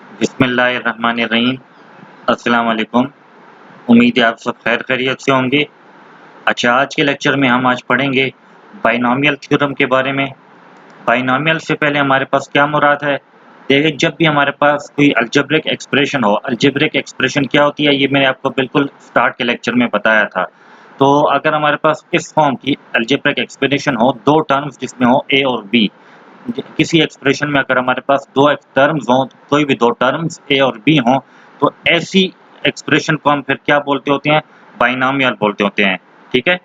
बिस्मिल्लाहिर्रहमानिर्रहीम। अस्सलाम वालेकुम। उम्मीद है आप सब खैर खैरियत से होंगे। अच्छा, आज के लेक्चर में हम आज पढ़ेंगे बाइनोमियल थ्योरम के बारे में। बाइनोमियल से पहले हमारे पास क्या मुराद है? देखिए, जब भी हमारे पास कोई अलजेब्रिक एक्सप्रेशन हो, अलजेब्रिक एक्सप्रेशन क्या होती है ये मैंने आपको बिल्कुल स्टार्ट के लेक्चर में बताया था। तो अगर हमारे पास इस फॉर्म की अलजेब्रिक एक्सप्रेशन हो, दो टर्म्स जिसमें हो ए और बी, किसी एक्सप्रेशन में अगर हमारे पास दो टर्म्स हों, कोई भी दो टर्म्स ए और बी हों, तो ऐसी एक्सप्रेशन को हम फिर क्या बोलते होते हैं? बाइनोमियल बोलते होते हैं। ठीक है।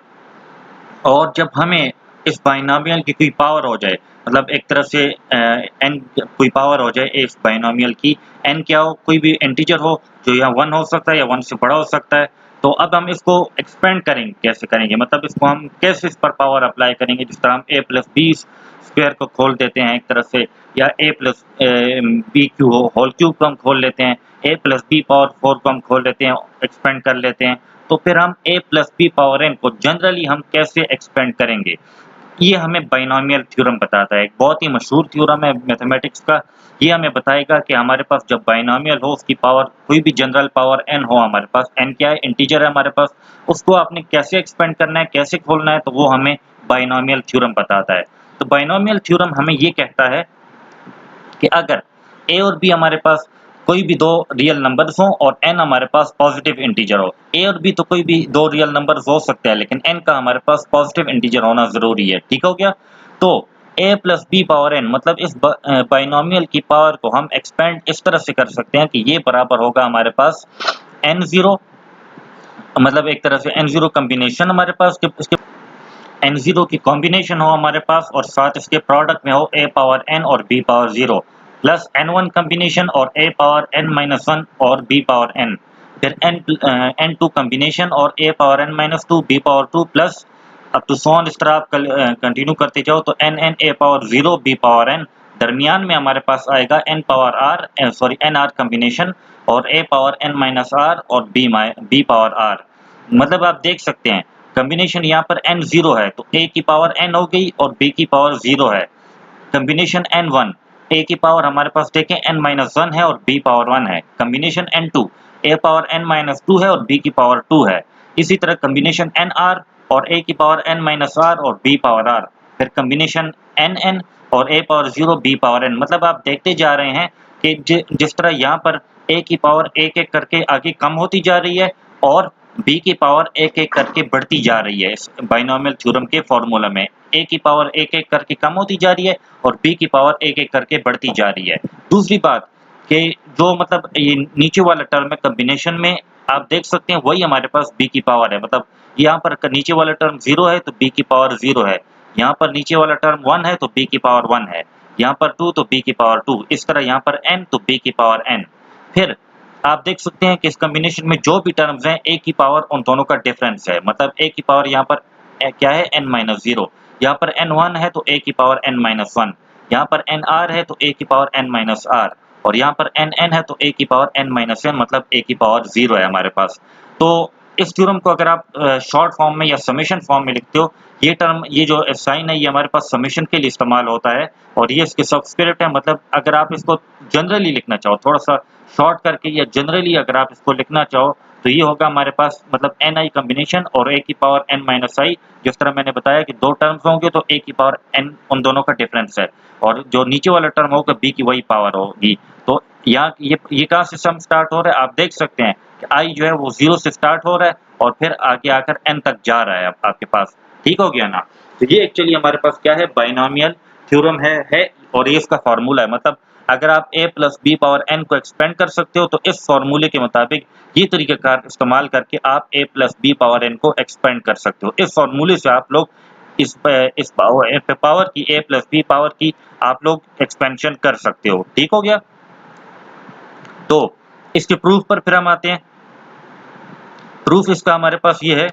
और जब हमें इस बाइनोमियल की कोई पावर हो जाए, मतलब एक तरह से एन कोई पावर हो जाए इस बाइनोमियल की, एन क्या हो, कोई भी इंटीजर हो जो या 1 हो सकता है या 1 से बड़ा हो सकता है। तो अब हम इसको एक्सपेंड करेंगे, कैसे करेंगे, मतलब इसको हम कैसे इस पर पावर अप्लाई करेंगे? जिस तरह हम ए प्लस बी स्क्वायर को खोल देते हैं एक तरह से, या ए प्लस बी क्यू होल क्यूब को हम खोल लेते हैं, ए प्लस बी पावर 4 को हम खोल लेते हैं, एक्सपेंड कर लेते हैं। तो फिर हम a plus B power n को जनरली हम कैसे एक्सपेंड करेंगे? ये हमें बाइनोमियल थ्योरम बताता है। एक बहुत ही मशहूर थ्योरम है मैथमेटिक्स का। ये हमें बताएगा कि हमारे पास जब बाइनोमियल हो, उसकी पावर कोई भी जनरल पावर n हो, हमारे पास n क्या है, इंटीजर है हमारे पास, उसको आपने कैसे एक्सपेंड करना है, कैसे खोलना है, तो वो हमें बाइनोमियल थ्योरम बताता है। तो बाइनोमियल थ्योरम हमें ये कहता है कि अगर a और b हमारे पास कोई भी दो रियल नंबर्स हों और n हमारे पास पॉजिटिव इंटीजर हो, a और b तो कोई भी दो रियल नंबर्स हो सकते हैं, लेकिन n का हमारे पास पॉजिटिव इंटीजर होना जरूरी है। ठीक हो गया? तो a plus B power n, मतलब इस बाइनोमियल की पावर को हम एक्सपेंड इस तरह से कर सकते हैं कि ये बराबर होगा हमारे पास n0, मतलब एक तरह से n0 कॉम्बिनेशन हमारे पास, इसके n0 की कॉम्बिनेशन हो हमारे पास, और साथ इसके प्रोडक्ट में हो a पावर n और b power 0, plus n1 combination और a पावर n माइनस 1 और b पावर n, फिर n2 कॉम्बिनेशन और a power n minus 2 b power 2, plus up to so on. इस तरह आप कंटिन्यू करते जाओ तो n a power 0 b power n, दरमियान में हमारे पास आएगा n power r sorry n r combination और a power n minus r और b पावर r। मतलब आप देख सकते हैं कॉम्बिनेशन यहाँ पर n0 है तो a की पावर n हो गई और b की पावर 0 है। कॉम्बिनेशन n1, a की पावर हमारे पास देखें n-1 है और b पावर 1 है। Combination n2, a power n-2 है और b की पावर 2 है। इसी तरह कॉम्बिनेशन nr और a की पावर n-r और b पावर r, फिर कॉम्बिनेशन nn और a power 0 b power n। मतलब आप देखते जा रहे हैं कि जिस तरह यहाँ पर a की पावर एक एक करके आगे कम होती जा रही है और b की पावर एक एक करके बढ़ती जा रही है। इस बाइनोमियल थ्योरम के फॉर्मूला में a की पावर एक एक करके कम होती जा रही है और b की पावर एक एक करके बढ़ती जा रही है। दूसरी बात कि जो मतलब ये नीचे वाला टर्म है कॉम्बिनेशन में, आप देख सकते हैं वही हमारे पास b की पावर है। मतलब यहाँ पर नीचे वाला टर्म 0 है तो b की पावर 0 है, यहाँ पर नीचे वाला टर्म 1 है तो b की पावर 1 है, यहाँ पर 2 तो b की पावर 2, इस तरह यहाँ पर n तो b की पावर n। फिर आप देख सकते हैं कि इस कॉम्बिनेशन में जो भी टर्म्स हैं a की पावर उन दोनों का डिफरेंस है। मतलब a की पावर यहाँ पर क्या है n-0, यहाँ पर n1 है तो a की पावर n-1, यहाँ पर nr है तो a की पावर n-r, और यहाँ पर nn है तो a की पावर n-n, मतलब a की पावर 0 है हमारे पास। तो इस थ्योरम को अगर आप शॉर्ट फॉर्म में या समेशन फॉर्म में लिखते हो, ये टर्म, ये जो साइन है, ये हमारे पास समेशन के लिए इस्तेमाल होता है और ये इसके सबस्क्रिप्ट है। मतलब अगर आप इसको जनरली लिखना चाहो, थोड़ा सा शॉर्ट करके, या जनरली अगर आप इसको लिखना चाहो, तो ये होगा हमारे पास मतलब ni कॉम्बिनेशन और a की पावर n-i। जिस तरह मैंने बताया कि दो टर्म्स होंगे तो a की पावर n उन दोनों का डिफरेंस है, और जो नीचे वाला टर्म होगा b की वही पावर होगी। तो यहाँ ये कहाँ से सम स्टार्ट हो रहा है? आप देख सकते हैं कि i जो है वो 0 से स्टार्ट हो रहा है और फिर आगे आकर n तक जा रहा है आपके पास। ठीक हो गया ना? तो ये एक्चुअली हमारे पास क्या है? बाइनोमियल थ्योरम है और ये इसका फार्मूला है। मतलब अगर आप a plus B power n को एक्सपेंड कर सकते हो तो इस फॉर्मूले के मुताबिक ये तरीक़ाकार इस्तेमाल करके आप a plus B power n को एक्सपेंड कर सकते हो। इस फॉर्मूले से आप लोग इस पावर की, a प्लस बी पावर की आप लोग एक्सपेंशन कर सकते हो। ठीक हो गया? तो इसके प्रूफ पर फिर हम आते हैं। प्रूफ इसका हमारे पास ये है